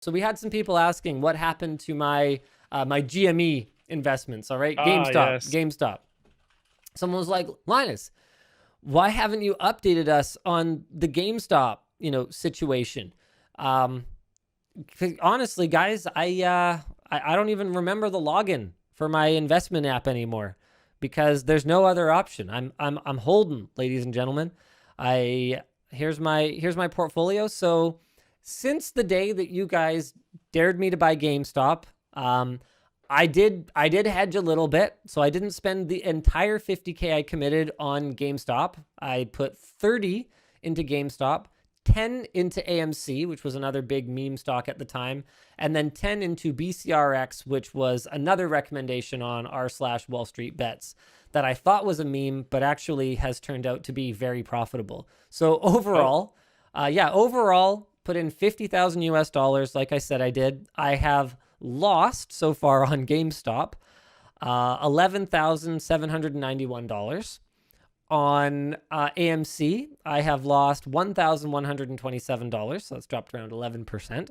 So we had some people asking what happened to my my GME investments. All right, GameStop, Yes. GameStop. Someone was like, Linus, why haven't you updated us on the GameStop, situation? Um, honestly, guys, I don't even remember the login for my investment app anymore because there's no other option. I'm holding, ladies and gentlemen. I here's my portfolio. So since the day that you guys dared me to buy GameStop, I did hedge a little bit, so I didn't spend the entire 50K I committed on GameStop. I put 30 into GameStop, 10 into AMC, which was another big meme stock at the time, and then 10 into BCRX, which was another recommendation on r/Wall Street Bets that I thought was a meme, but actually has turned out to be very profitable. So Oh, overall, put in 50,000 US dollars. Like I said, I did. I have lost so far on GameStop $11,791. On AMC, I have lost $1,127, so it's dropped around 11%.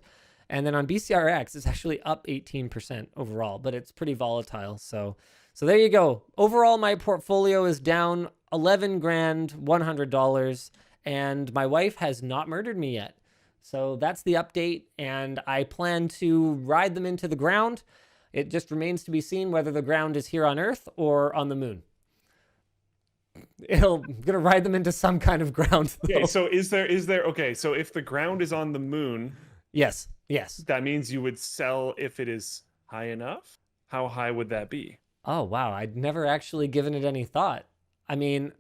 And then on BCRX, it's actually up 18% overall, but it's pretty volatile. So there you go. Overall, my portfolio is down 11 grand, $100, and my wife has not murdered me yet. So that's the update, and I plan to ride them into the ground. It just remains to be seen whether the ground is here on Earth or on the moon. Gonna ride them into some kind of ground, though. okay. So is there okay? So if the ground is on the moon, Yes. that means you would sell if it is high enough. How high would that be? Oh, wow. I'd never actually given it any thought. I mean,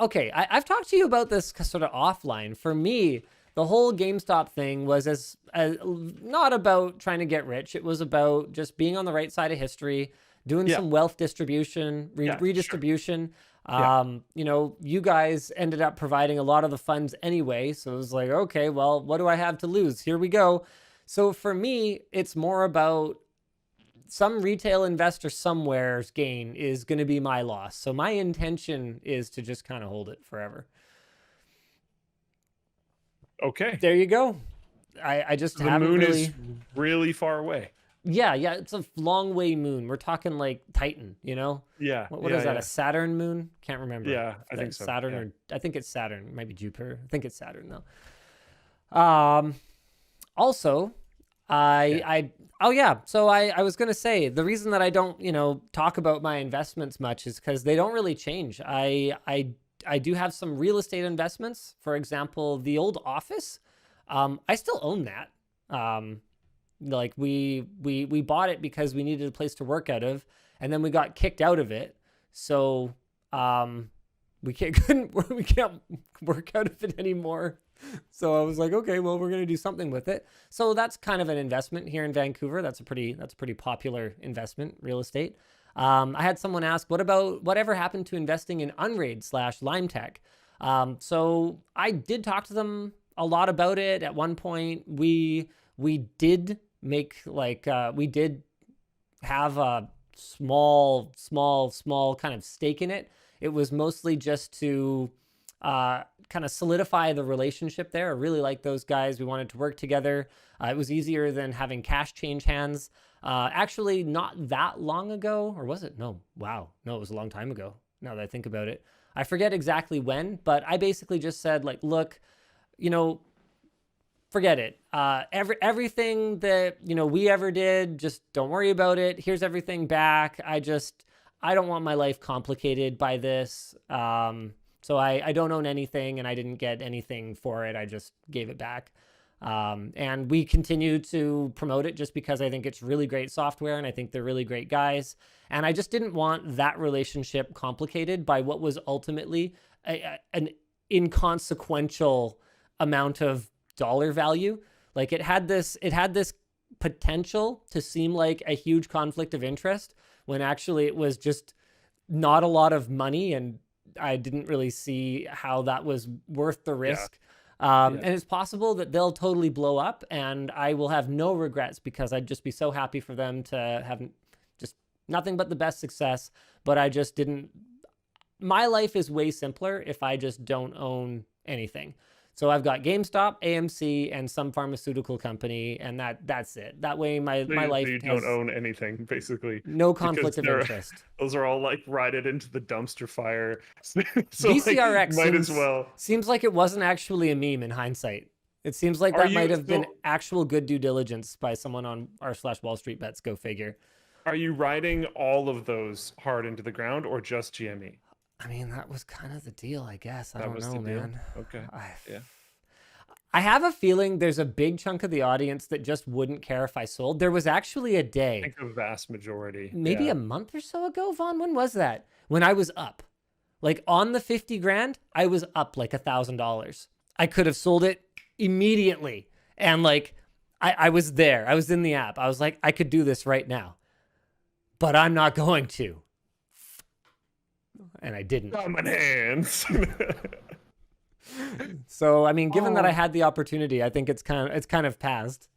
okay, I've talked to you about this sort of offline. For me, the whole GameStop thing was as not about trying to get rich. It was about just being on the right side of history, doing Yeah. some wealth distribution, Yeah. Sure. redistribution. Yeah. You guys ended up providing a lot of the funds anyway. So it was like, okay, well, what do I have to lose? Here we go. So for me, it's more about some retail investor somewhere's gain is going to be my loss. So my intention is to just kind of hold it forever. Okay. There you go. I just The haven't moon really. is really far away. Yeah, it's a long way moon. We're talking like Titan, Yeah. What Yeah. is that? Yeah. A Saturn moon? Can't remember. Yeah. I think so. Saturn Yeah. or I think it's Saturn. It might be Jupiter. I think it's Saturn though. Also, Yeah. oh yeah. So I was gonna say the reason that I don't talk about my investments much is because they don't really change. I do have some real estate investments. For example, the old office. I still own that. Like we bought it because we needed a place to work out of, and then we got kicked out of it. So we can't work out of it anymore. So I was like, okay, well, we're gonna do something with it. So that's kind of an investment here in Vancouver. That's a pretty popular investment, real estate. I had someone ask, whatever happened to investing in Unraid/Lime Tech? So I did talk to them a lot about it. At one point, we did make we did have a small kind of stake in it. It was mostly just to kind of solidify the relationship there. I really like those guys. We wanted to work together. It was easier than having cash change hands. Actually, not that long ago, or was it? No, wow. No, it was a long time ago, now that I think about it. I forget exactly when, but I basically just said, like, look, forget it. Everything that, we ever did, just don't worry about it. Here's everything back. I don't want my life complicated by this. So I don't own anything, and I didn't get anything for it. I just gave it back. And we continue to promote it just because I think it's really great software, and I think they're really great guys. And I just didn't want that relationship complicated by what was ultimately an inconsequential amount of dollar value. Like it had this potential to seem like a huge conflict of interest when actually it was just not a lot of money, and I didn't really see how that was worth the risk. And it's possible that they'll totally blow up, and I will have no regrets because I'd just be so happy for them to have just nothing but the best success. But I just didn't. My life is way simpler if I just don't own anything. So I've got GameStop, AMC, and some pharmaceutical company, and that's it. That way my life you has don't own anything basically, no because conflict of interest. those are all like rotted into the dumpster fire. So like, VCRX might as well. seems like it wasn't actually a meme in hindsight. It seems like Are that might you have been so actual good due diligence by someone on r/Wall Street Bets. Go figure. are you riding all of those hard into the ground or just GME? I mean, that was kind of the deal, I guess. I That don't was know, the deal. man. Okay. Yeah. I have a feeling there's a big chunk of the audience that just wouldn't care if I sold. There was actually a I day, think a vast majority. maybe Yeah. a month or so ago, Vaughn. When was that? When I was up. Like on the 50 grand, I was up like $1,000. I could have sold it immediately. And like, I was there. I was in the app. I was like, I could do this right now, but I'm not going to. And I didn't. Diamond hands. So, I mean, given that I had the opportunity, I think it's kind of passed.